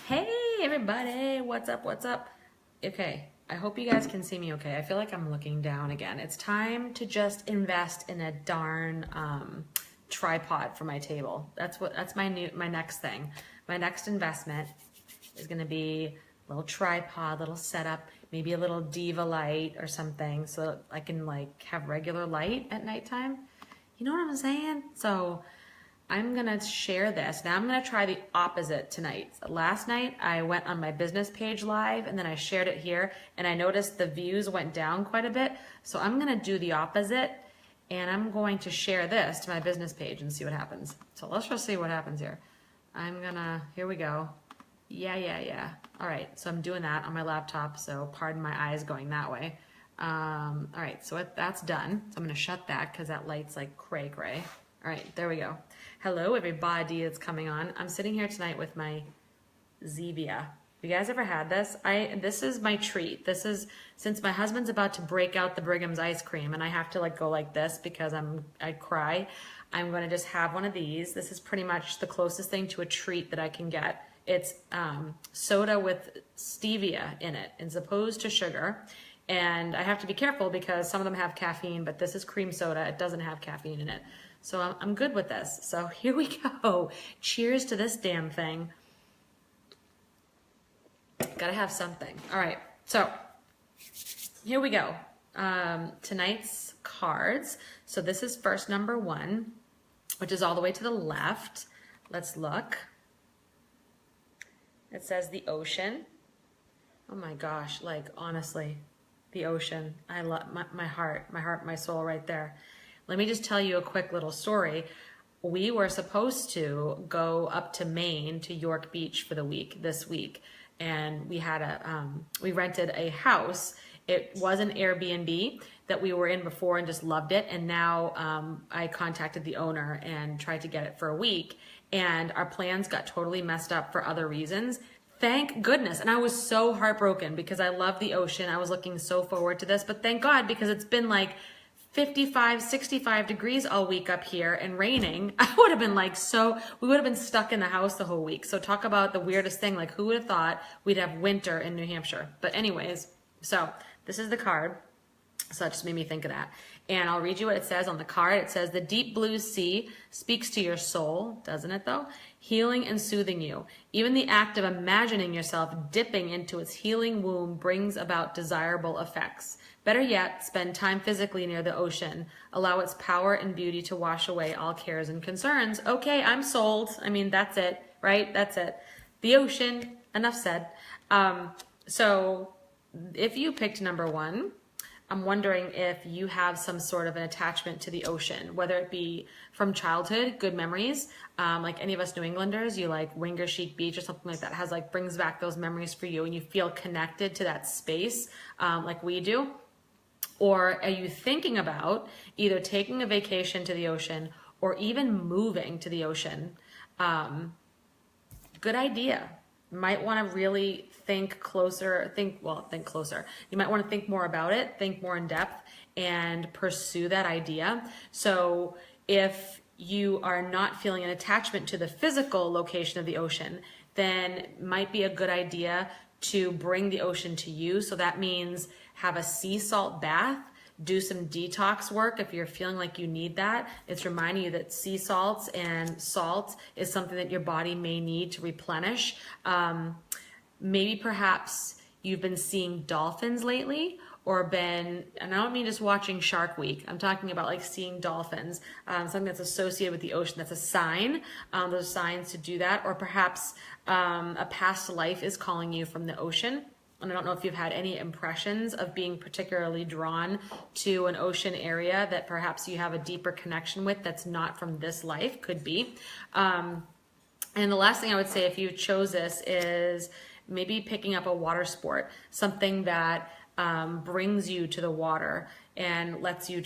Hey everybody, what's up, what's up? Okay, I hope you guys can see me okay. I feel like I'm looking down again. It's time to just invest in a darn tripod for my table. That's my next thing. My next investment is gonna be a little tripod, little setup, maybe a little diva light or something so that I can like have regular light at nighttime. You know what I'm saying? So I'm gonna share this. Now I'm gonna try the opposite tonight. Last night I went on my business page live and then I shared it here and I noticed the views went down quite a bit. So I'm gonna do the opposite and I'm going to share this to my business page and see what happens. So let's just see what happens here. Here we go. Yeah. All right, so I'm doing that on my laptop, so pardon my eyes going that way. All right, so that's done. So I'm gonna shut that because that light's like cray. All right, there we go. Hello, everybody that's coming on. I'm sitting here tonight with my Zevia. You guys ever had this? This is my treat. This is, since my husband's about to break out the Brigham's ice cream and I have to like go like this because I cry, I'm gonna just have one of these. This is pretty much the closest thing to a treat that I can get. It's soda with stevia in it, as opposed to sugar. And I have to be careful because some of them have caffeine, but this is cream soda. It doesn't have caffeine in it. So I'm good with this. So here we go. Cheers to this damn thing. Gotta have something. All right, so here we go. Tonight's cards. So this is first number 1, which is all the way to the left. Let's look. It says the ocean. Oh my gosh, like honestly, the ocean. I love my heart, my soul right there. Let me just tell you a quick little story. We were supposed to go up to Maine to York Beach for the week, this week. And we had we rented a house. It was an Airbnb that we were in before and just loved it. And now I contacted the owner and tried to get it for a week. And our plans got totally messed up for other reasons. Thank goodness. And I was so heartbroken because I love the ocean. I was looking so forward to this, but thank God, because it's been like 55, 65 degrees all week up here and raining. I would have been like, we would have been stuck in the house the whole week. So talk about the weirdest thing. Like, who would have thought we'd have winter in New Hampshire? But anyways, so this is the card. So that just made me think of that. And I'll read you what it says on the card. It says, the deep blue sea speaks to your soul, doesn't it though? Healing and soothing you. Even the act of imagining yourself dipping into its healing womb brings about desirable effects. Better yet, spend time physically near the ocean. Allow its power and beauty to wash away all cares and concerns. Okay, I'm sold. I mean, that's it, right? That's it. The ocean, enough said. So if you picked number 1, I'm wondering if you have some sort of an attachment to the ocean, whether it be from childhood, good memories, like any of us New Englanders, you like Wingersheek Beach or something like that, brings back those memories for you and you feel connected to that space like we do. Or are you thinking about either taking a vacation to the ocean or even moving to the ocean? Good idea. Might want to really think closer. Think closer. You might want to think more about it, think more in depth, and pursue that idea. So if you are not feeling an attachment to the physical location of the ocean, then it might be a good idea to bring the ocean to you. So that means have a sea salt bath, do some detox work if you're feeling like you need that. It's reminding you that sea salts and salt is something that your body may need to replenish. Maybe perhaps you've been seeing dolphins lately, and I don't mean just watching Shark Week. I'm talking about like seeing dolphins, something that's associated with the ocean. That's a sign. Those signs to do that. Or perhaps a past life is calling you from the ocean. And I don't know if you've had any impressions of being particularly drawn to an ocean area that perhaps you have a deeper connection with that's not from this life, could be. And the last thing I would say if you chose this is maybe picking up a water sport, something that brings you to the water and lets you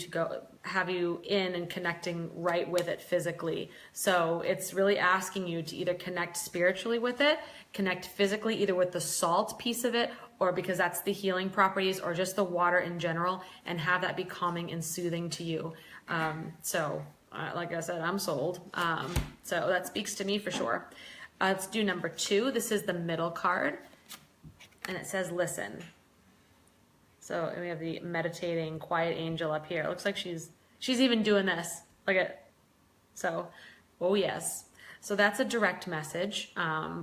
have you in and connecting right with it physically. So it's really asking you to either connect spiritually with it, connect physically either with the salt piece of it, or because that's the healing properties, or just the water in general, and have that be calming and soothing to you. Like I said, I'm sold. So that speaks to me for sure. Let's do number 2. This is the middle card, and it says listen. So we have the meditating quiet angel up here. It looks like she's even doing this. Look at, so, oh yes. So that's a direct message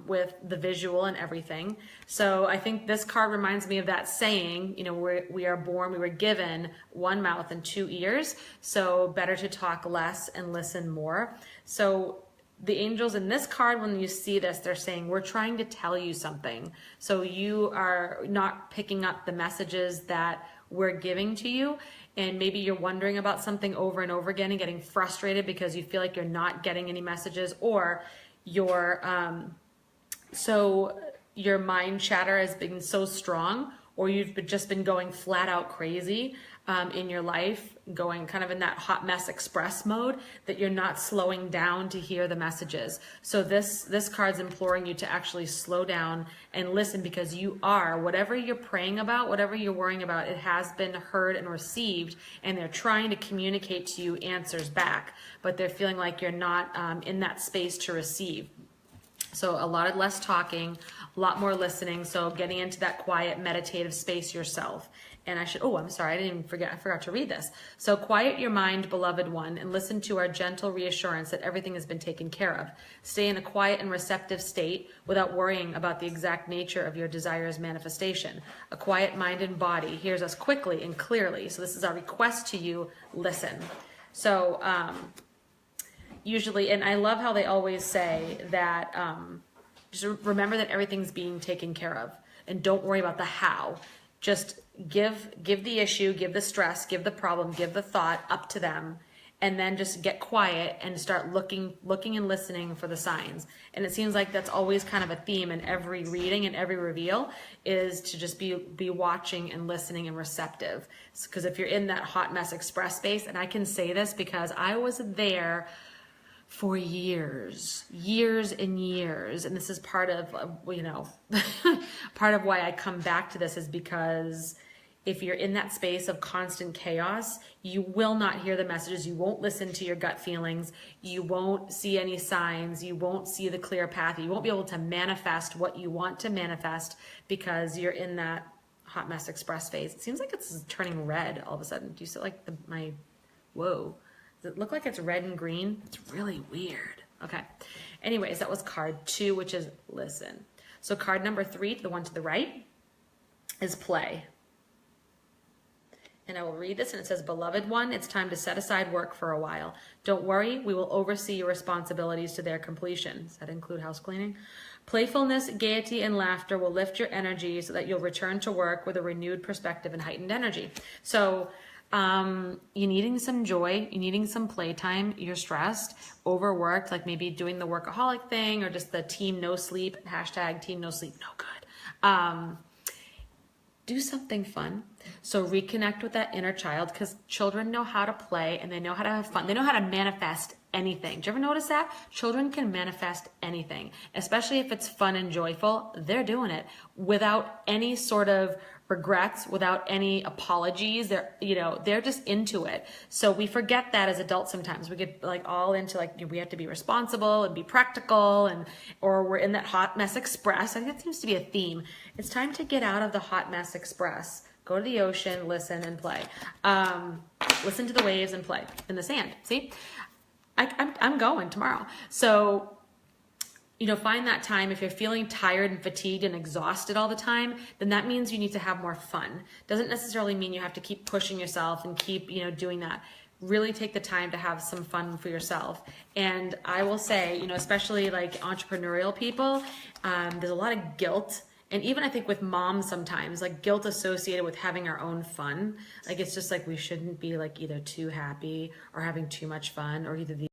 with the visual and everything. So I think this card reminds me of that saying, you know, we are born, we were given one mouth and 2 ears. So better to talk less and listen more. So the angels in this card, when you see this, they're saying, we're trying to tell you something. So you are not picking up the messages that we're giving to you. And maybe you're wondering about something over and over again and getting frustrated because you feel like you're not getting any messages, or your mind chatter has been so strong, or you've just been going flat out crazy in your life, going kind of in that hot mess express mode, that you're not slowing down to hear the messages. So this card's imploring you to actually slow down and listen, because you are, whatever you're praying about, whatever you're worrying about, it has been heard and received, and they're trying to communicate to you answers back, but they're feeling like you're not in that space to receive. So a lot of less talking, a lot more listening. So getting into that quiet meditative space yourself. And I'm sorry, I forgot to read this. So quiet your mind, beloved one, and listen to our gentle reassurance that everything has been taken care of. Stay in a quiet and receptive state without worrying about the exact nature of your desire's manifestation. A quiet mind and body hears us quickly and clearly. So this is our request to you, listen. So usually, and I love how they always say that, just remember that everything's being taken care of, and don't worry about the how. Just give the issue, give the stress, give the problem, give the thought up to them, and then just get quiet and start looking and listening for the signs. And it seems like that's always kind of a theme in every reading and every reveal, is to just be watching and listening and receptive. Because if you're in that hot mess express space, and I can say this because I was there for years and years. And this is part of, part of why I come back to this, is because if you're in that space of constant chaos, you will not hear the messages. You won't listen to your gut feelings. You won't see any signs. You won't see the clear path. You won't be able to manifest what you want to manifest, because you're in that hot mess express phase. It seems like it's turning red all of a sudden. Do you see like whoa. Does it look like it's red and green? It's really weird. Okay. Anyways, that was card 2, which is listen. So card number 3, the one to the right, is play. And I will read this, and it says, beloved one, it's time to set aside work for a while. Don't worry, we will oversee your responsibilities to their completion. Does that include house cleaning? Playfulness, gaiety, and laughter will lift your energy so that you'll return to work with a renewed perspective and heightened energy. So you're needing some joy, you're needing some playtime, you're stressed, overworked, like maybe doing the workaholic thing, or just the team no sleep, hashtag team no sleep, no good. Do something fun. So reconnect with that inner child, because children know how to play and they know how to have fun. They know how to manifest anything. Do you ever notice that? Children can manifest anything, especially if it's fun and joyful. They're doing it without any sort of regrets, without any apologies. They're just into it. So we forget that as adults sometimes. We get like all into like, we have to be responsible and be practical, or we're in that hot mess express. I think that seems to be a theme. It's time to get out of the hot mess express. Go to the ocean, listen and play. Listen to the waves and play in the sand. See, I'm going tomorrow. So, find that time. If you're feeling tired and fatigued and exhausted all the time, then that means you need to have more fun. Doesn't necessarily mean you have to keep pushing yourself and keep, doing that. Really take the time to have some fun for yourself. And I will say, especially like entrepreneurial people, there's a lot of guilt. And even I think with moms sometimes, like guilt associated with having our own fun. Like it's just like we shouldn't be like either too happy or having too much fun, or either the